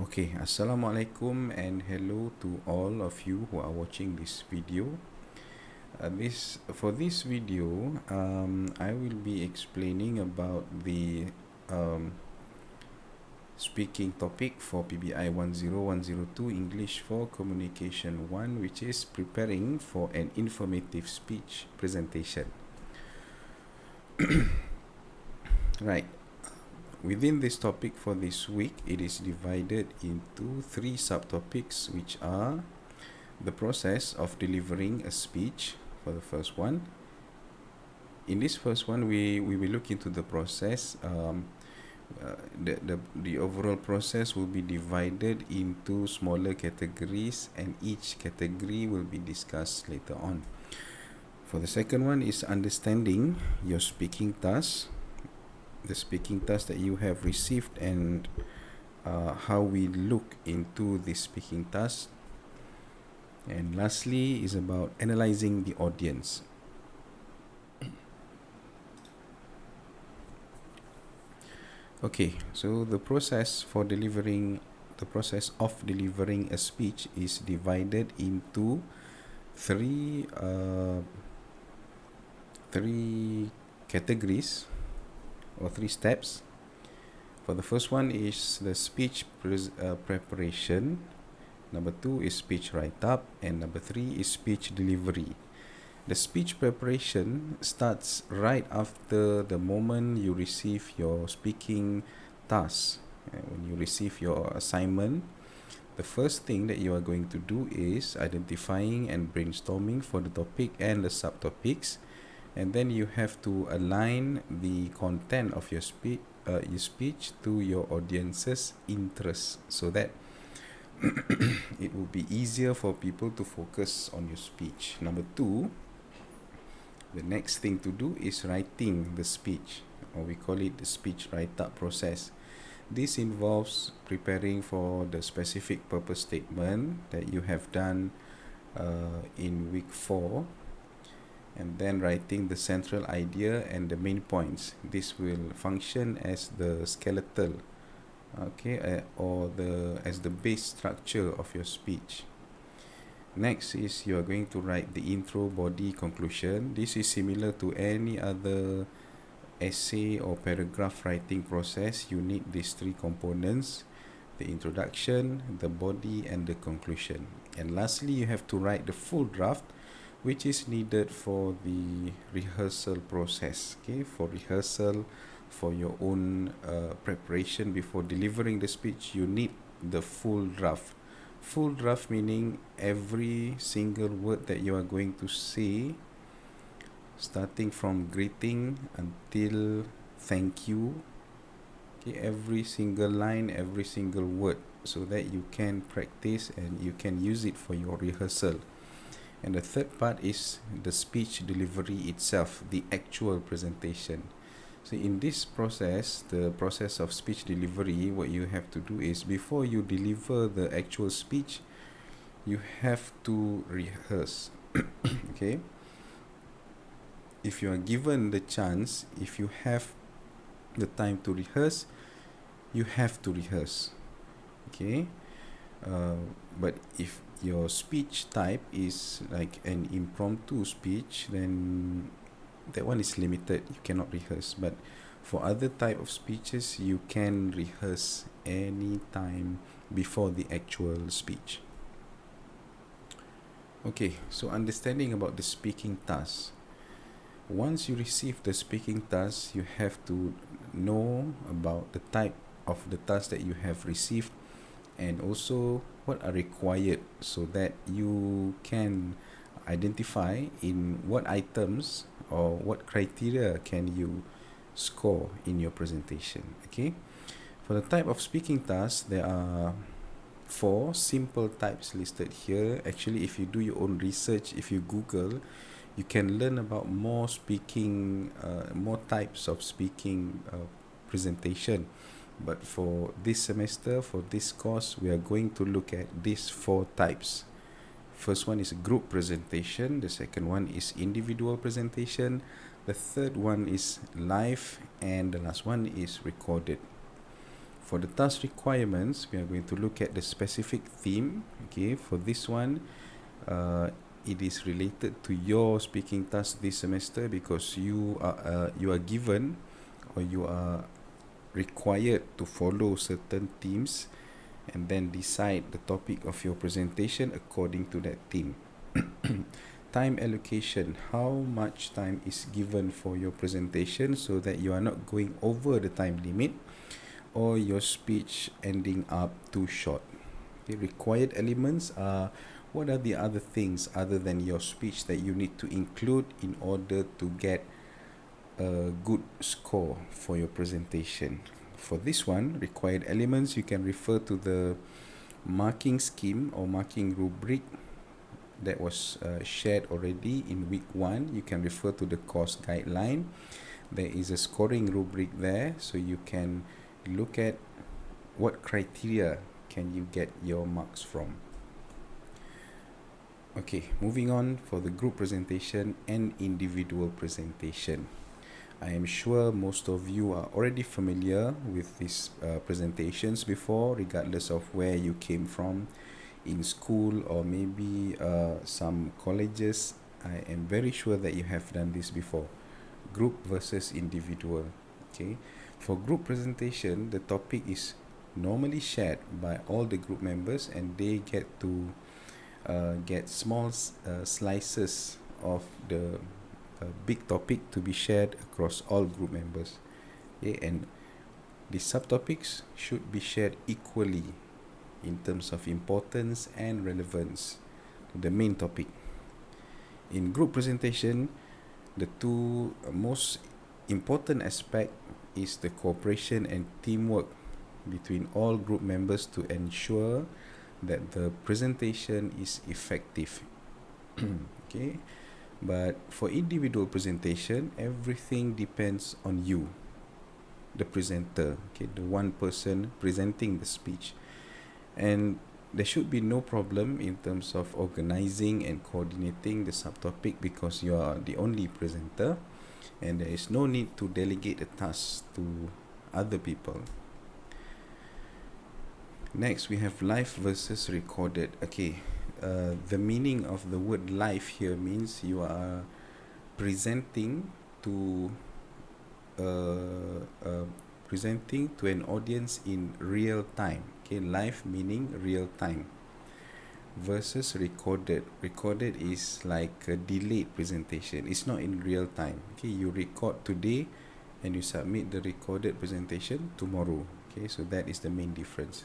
Okay, Assalamualaikum and hello to all of you who are watching this video. For this video, I will be explaining about the speaking topic for PBI10102 English for Communication 1, which is preparing for an informative speech presentation. Right. Within this topic for this week, it is divided into 3 subtopics, which are the process of delivering a speech for the first one. In this first one, we will look into the process. The overall process will be divided into smaller categories, and each category will be discussed later on. For the second one is understanding your speaking task, the speaking task that you have received, and how we look into this speaking task. And lastly is about analyzing the audience. Okay, so the process of delivering a speech is divided into three categories or 3 steps. For the first one is the speech preparation, number 2 is speech write-up, and number 3 is speech delivery. The speech preparation starts right after the moment you receive your speaking task. When you receive your assignment, the first thing that you are going to do is identifying and brainstorming for the topic and the subtopics, and then you have to align the content of your speech to your audience's interests, so that it will be easier for people to focus on your speech. Number 2, the next thing to do is writing the speech, or we call it the speech write-up process. This involves preparing for the specific purpose statement that you have done in week 4, and then writing the central idea and the main points. This will function as the skeletal, or as the base structure of your speech. Next is you are going to write the intro, body, conclusion. This is similar to any other essay or paragraph writing process. You need these 3 components: the introduction, the body, and the conclusion. And lastly, you have to write the full draft, which is needed for the rehearsal process. For rehearsal, for your own preparation before delivering the speech, you need the full draft. Full draft meaning every single word that you are going to say, starting from greeting until thank you. Every single line, every single word, so that you can practice and you can use it for your rehearsal. And the third part is the speech delivery itself, the actual presentation. So in this process, the process of speech delivery, what you have to do is, before you deliver the actual speech, you have to rehearse. Okay? If you are given the chance, if you have the time to rehearse, you have to rehearse. Okay? But if your speech type is like an impromptu speech, then that one is limited, you cannot rehearse. But for other type of speeches, you can rehearse any time before the actual speech. Okay, so understanding about the speaking task. Once you receive the speaking task, you have to know about the type of the task that you have received, and also what are required, so that you can identify in what items or what criteria can you score in your presentation. Okay, for the type of speaking task, there are 4 simple types listed here. Actually, if you do your own research, if you Google, you can learn about more types of speaking presentation. But for this semester, for this course, we are going to look at these 4 types. First one is group presentation. The second one is individual presentation. The third one is live, and the last one is recorded. For the task requirements, we are going to look at the specific theme. Okay, for this one, it is related to your speaking task this semester because you are given or you are required to follow certain themes and then decide the topic of your presentation according to that theme. Time allocation, how much time is given for your presentation so that you are not going over the time limit or your speech ending up too short. Okay, required elements are what are the other things other than your speech that you need to include in order to get a good score for your presentation. For this one, required elements, you can refer to the marking scheme or marking rubric that was shared already in week 1. You can refer to the course guideline. There is a scoring rubric there, so you can look at what criteria can you get your marks from. Okay, moving on for the group presentation and individual presentation. I am sure most of you are already familiar with these presentations before, regardless of where you came from in school or maybe some colleges. I am very sure that you have done this before. Group versus individual. Okay, for group presentation, the topic is normally shared by all the group members and they get to get small slices of the big topic to be shared across all group members. Okay, and the subtopics should be shared equally in terms of importance and relevance to the main topic. In group presentation, the two most important aspect is the cooperation and teamwork between all group members to ensure that the presentation is effective. Okay, but for individual presentation, everything depends on you, the presenter, okay, the one person presenting the speech. And there should be no problem in terms of organizing and coordinating the subtopic because you are the only presenter and there is no need to delegate the task to other people. Next, we have live versus recorded. Okay, the meaning of the word live here means you are presenting to presenting to an audience in real time. Okay, live meaning real time versus recorded. Recorded is like a delayed presentation. It's not in real time. Okay, you record today and you submit the recorded presentation tomorrow. Okay, so that is the main difference.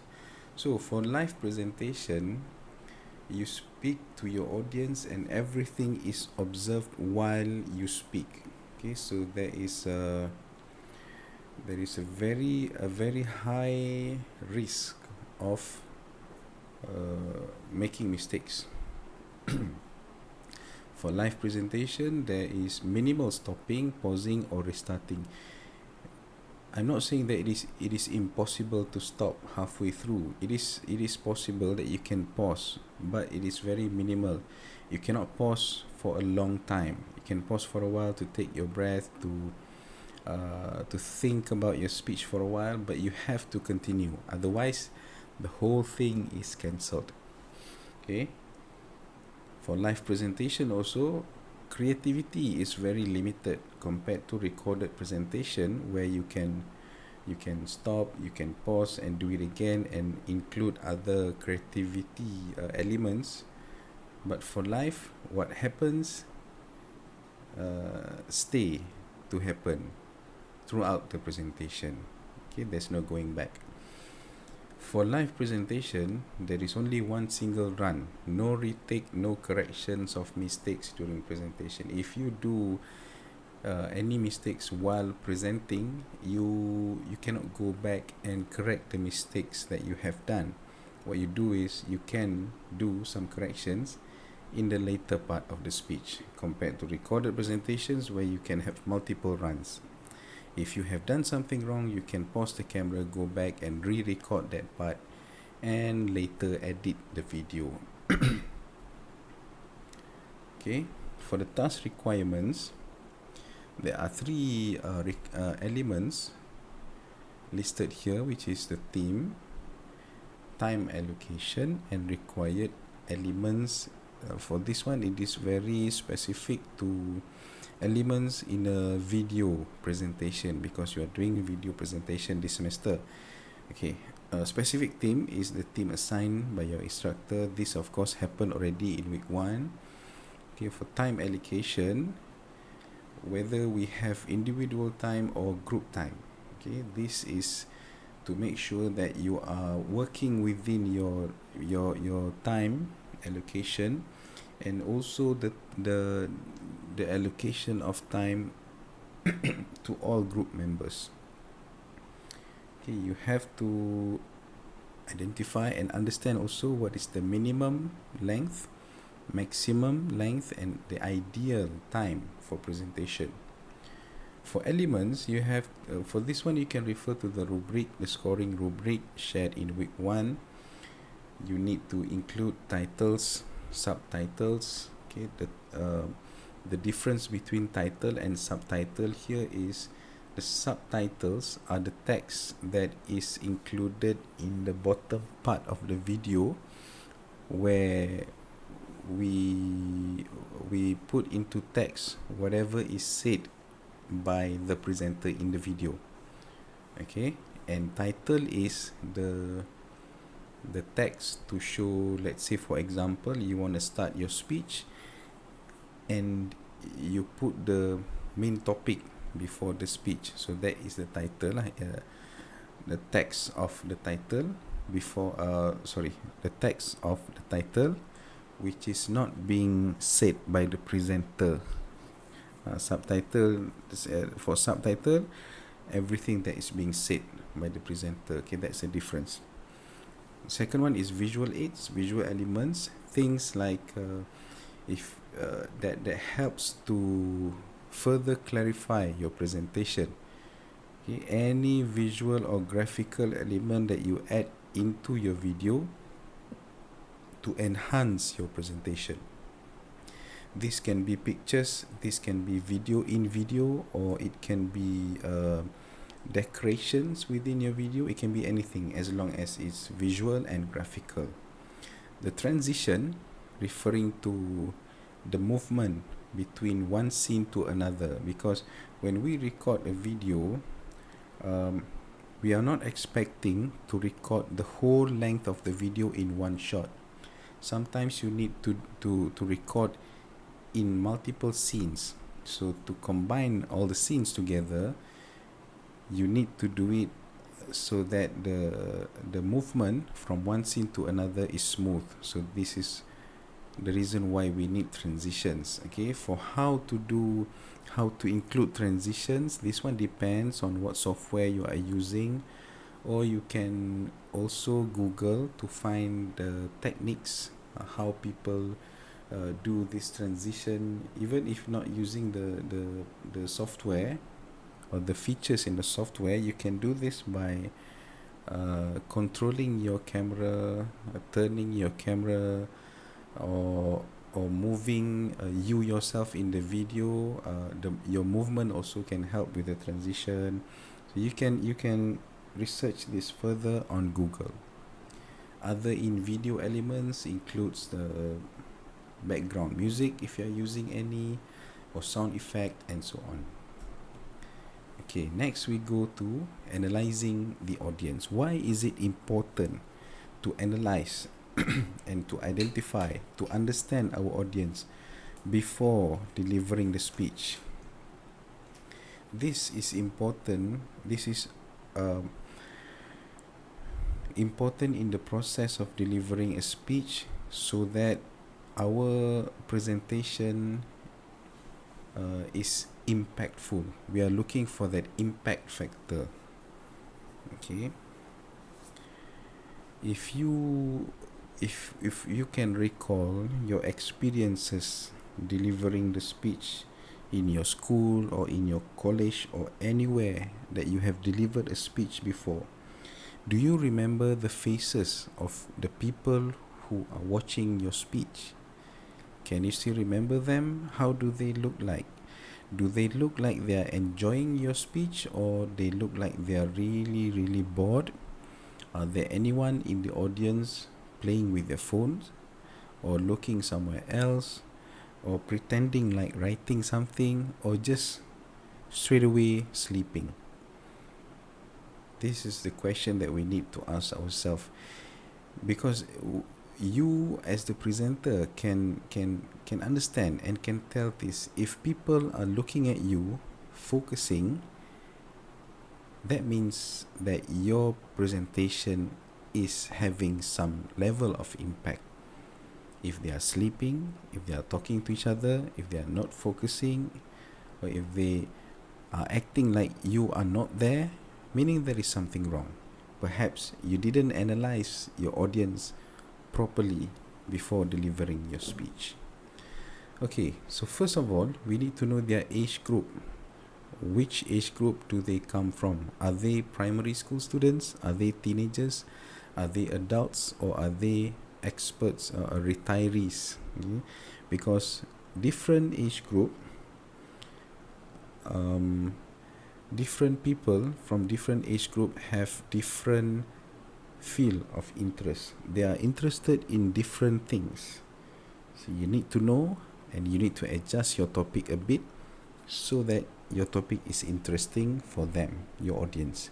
So for live presentation, you speak to your audience and everything is observed while you speak. Okay, so there is a very high risk of making mistakes. For live presentation, there is minimal stopping, pausing or restarting. I'm not saying that it is impossible to stop halfway through. It is possible that you can pause, but it is very minimal. You cannot pause for a long time. You can pause for a while to take your breath, to think about your speech for a while, but you have to continue. Otherwise, the whole thing is cancelled. Okay. For live presentation also, creativity is very limited compared to recorded presentation where you can stop, you can pause and do it again and include other creativity elements. But for live, what happens stay to happen throughout the presentation. Okay, there's no going back. For live presentation, there is only one single run, no retake, no corrections of mistakes during presentation. If you do any mistakes while presenting, you cannot go back and correct the mistakes that you have done. What you do is you can do some corrections in the later part of the speech compared to recorded presentations where you can have multiple runs. If you have done something wrong, you can pause the camera, go back and re-record that part and later edit the video. Okay, for the task requirements, there are three elements listed here, which is the theme, time allocation, and required elements. For this one, it is very specific to elements in a video presentation, because you are doing a video presentation this semester. Okay, a specific theme is the theme assigned by your instructor. This of course happened already in week 1. Okay, for time allocation, whether we have individual time or group time. Okay, this is to make sure that you are working within your time allocation, and also the allocation of time to all group members. Okay, you have to identify and understand also what is the minimum length, maximum length, and the ideal time for presentation. For elements, you have for this one you can refer to the rubric, the scoring rubric shared in week 1. You need to include titles, subtitles. Okay, the difference between title and subtitle here is the subtitles are the text that is included in the bottom part of the video, where we put into text whatever is said by the presenter in the video. Okay, and title is the text to show, let's say for example, you want to start your speech and you put the main topic before the speech, so that is the title, the text of the title before the text of the title, which is not being said by the presenter. Subtitle, for subtitle, everything that is being said by the presenter. Okay, that's the difference. Second one is visual aids, visual elements, things like if that helps to further clarify your presentation. Okay, any visual or graphical element that you add into your video to enhance your presentation. This can be pictures, this can be video in video, or it can be decorations within your video. It can be anything as long as it's visual and graphical. The transition, referring to the movement between one scene to another, because when we record a video, we are not expecting to record the whole length of the video in one shot. Sometimes you need to record in multiple scenes. So to combine all the scenes together, you need to do it so that the movement from one scene to another is smooth. So this is the reason why we need transitions. Okay, for how to include transitions, this one depends on what software you are using, or you can also Google to find the techniques, how people do this transition. Even if not using the software or the features in the software, you can do this by controlling your camera, turning your camera, or moving you yourself in the video. Your movement also can help with the transition. So you can research this further on Google. Other in video elements includes the background music if you are using any, or sound effect, and so on. Okay, next we go to analyzing the audience. Why is it important to analyze and to identify, to understand our audience before delivering the speech? This is important. This is important in the process of delivering a speech, so that our presentation is impactful. We are looking for that impact factor. Okay, if you can recall your experiences delivering the speech in your school or in your college or anywhere that you have delivered a speech before, do you remember the faces of the people who are watching your speech? Can you still remember them? How do they look like? Do they look like they are enjoying your speech, or they look like they are really, really bored? Are there anyone in the audience playing with their phones, or looking somewhere else, or pretending like writing something, or just straight away sleeping? This is the question that we need to ask ourselves, because you as the presenter can understand and can tell this. If people are looking at you, focusing, that means that your presentation is having some level of impact. If they are sleeping, if they are talking to each other, if they are not focusing, or if they are acting like you are not there, meaning there is something wrong. Perhaps you didn't analyze your audience properly before delivering your speech. Okay, so first of all, we need to know their age group. Which age group do they come from? Are they primary school students? Are they teenagers? Are they adults? Or are they experts or retirees? Okay? Because different age group, different people from different age group have different field of interest. They are interested in different things. So you need to know, and you need to adjust your topic a bit so that your topic is interesting for them, your audience.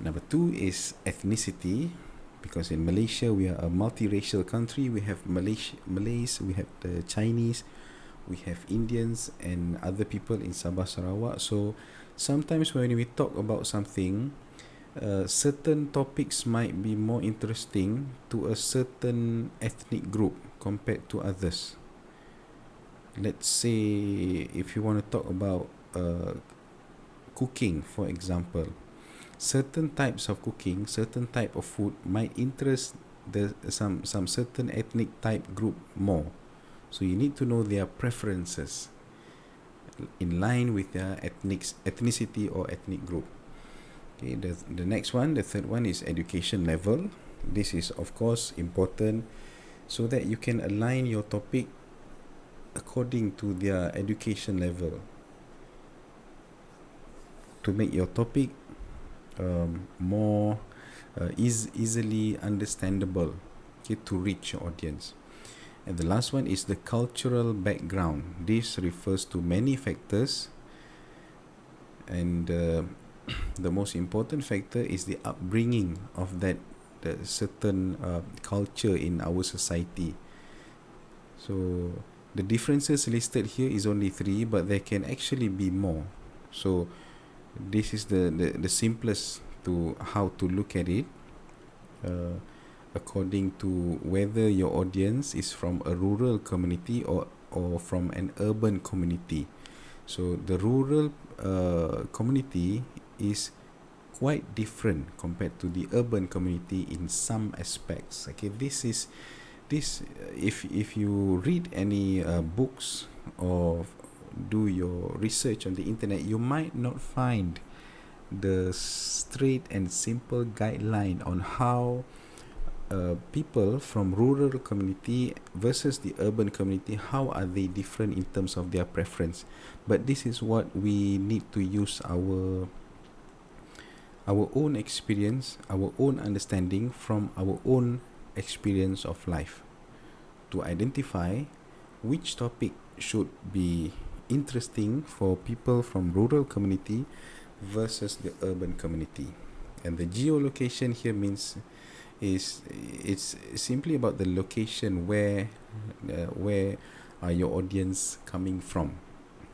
Number 2 is ethnicity, because in Malaysia we are a multiracial country. We have Malays, we have the Chinese, we have Indians and other people in Sabah, Sarawak. So sometimes when we talk about something, certain topics might be more interesting to a certain ethnic group compared to others. Let's say if you want to talk about cooking, for example, certain types of cooking, certain type of food might interest some certain ethnic type group more. So you need to know their preferences in line with their ethnicity or ethnic group. Okay, the next one, the third one, is education level. This is of course important so that you can align your topic according to their education level, to make your topic more easily understandable, okay, to reach your audience. And the last one is the cultural background. This refers to many factors, and the most important factor is the upbringing of that certain culture in our society. So the differences listed here is only 3, but there can actually be more. So this is the simplest to how to look at it, according to whether your audience is from a rural community or from an urban community. So the rural community is quite different compared to the urban community in some aspects. Okay, this if you read any books or do your research on the internet, you might not find the straight and simple guideline on how people from rural community versus the urban community, how are they different in terms of their preference. But this is what we need to use our own experience, our own understanding from our own experience of life to identify which topic should be interesting for people from rural community versus the urban community. And the geolocation here means it's simply about the location where are your audience coming from,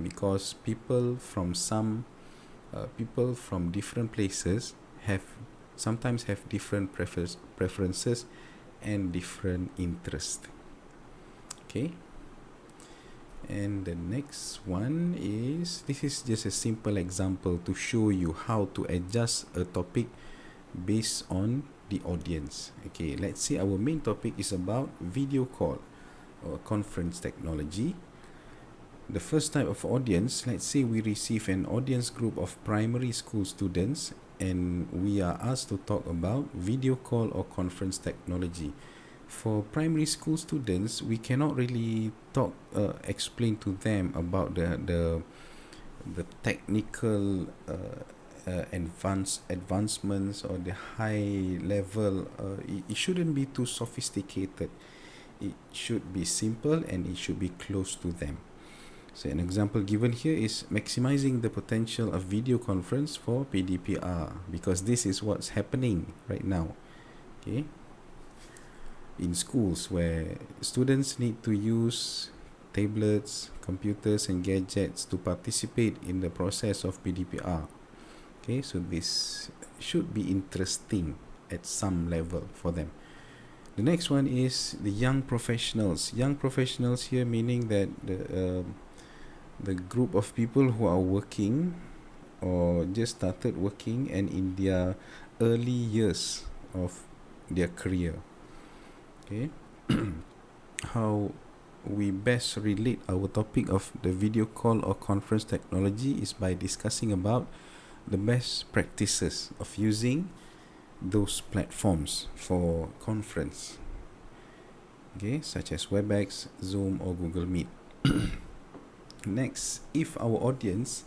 because people from different places sometimes have different preferences and different interests. Okay, and the next one is, this is just a simple example to show you how to adjust a topic based on the audience. Okay, let's say our main topic is about video call or conference technology. The first type of audience, let's say we receive an audience group of primary school students and we are asked to talk about video call or conference technology. For primary school students, we cannot really explain to them about the the technical advancements or the high level, it shouldn't be too sophisticated. It should be simple and it should be close to them. So an example given here is maximizing the potential of video conference for PDPR, because this is what's happening right now. Okay, in schools where students need to use tablets, computers and gadgets to participate in the process of PDPR. Okay, so this should be interesting at some level for them. The next one is the young professionals. Young professionals here meaning that the group of people who are working or just started working and in their early years of their career. Okay, how we best relate our topic of the video call or conference technology is by discussing about the best practices of using those platforms for conference, okay, such as WebEx, Zoom or Google Meet. Next, if our audience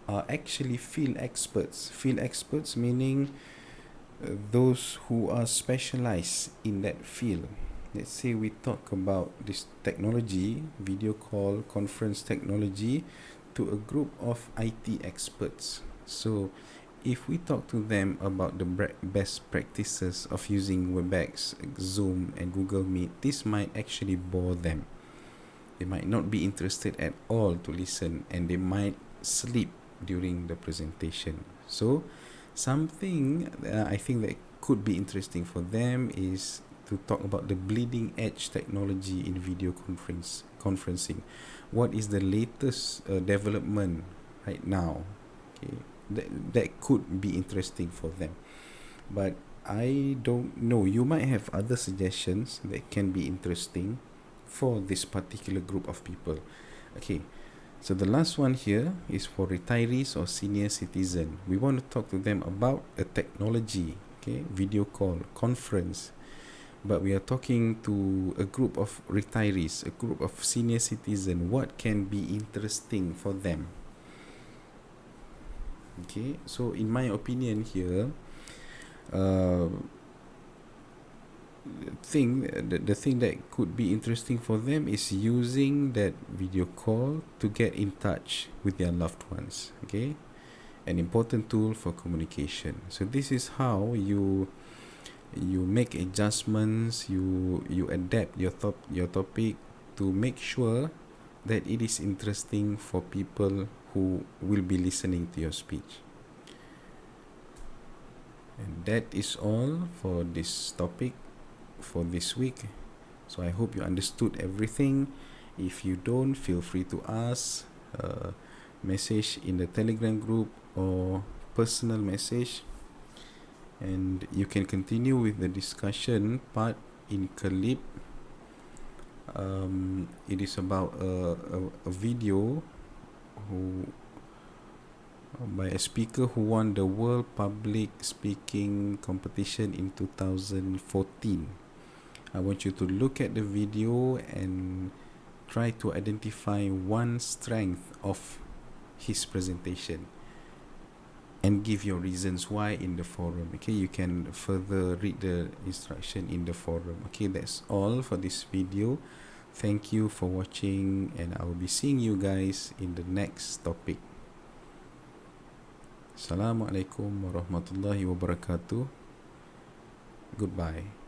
are actually field experts meaning those who are specialized in that field. Let's say we talk about this technology, video call, conference technology, to a group of IT experts. So if we talk to them about the best practices of using WebEx, Zoom and Google Meet, this might actually bore them. They might not be interested at all to listen and they might sleep during the presentation. So something I think that could be interesting for them is to talk about the bleeding edge technology in video conferencing. What is the latest development right now? Okay, that could be interesting for them. But I don't know, you might have other suggestions that can be interesting for this particular group of people. Okay, so the last one here is for retirees or senior citizen. We want to talk to them about a technology, okay, video call, conference. But we are talking to a group of retirees, a group of senior citizen. What can be interesting for them? Okay, so in my opinion here, the thing that could be interesting for them is using that video call to get in touch with their loved ones. Okay, an important tool for communication. So this is how you make adjustments, you adapt your topic to make sure that it is interesting for people who will be listening to your speech. And that is all for this topic for this week. So I hope you understood everything. If you don't, feel free to ask, message in the Telegram group or personal message, and you can continue with the discussion part in Clip. It is about a video by a speaker who won the World Public Speaking Competition in 2014. I want you to look at the video and try to identify one strength of his presentation and give your reasons why in the forum. Okay, you can further read the instruction in the forum. Okay, that's all for this video. Thank you for watching and I will be seeing you guys in the next topic. Assalamualaikum warahmatullahi wabarakatuh. Goodbye.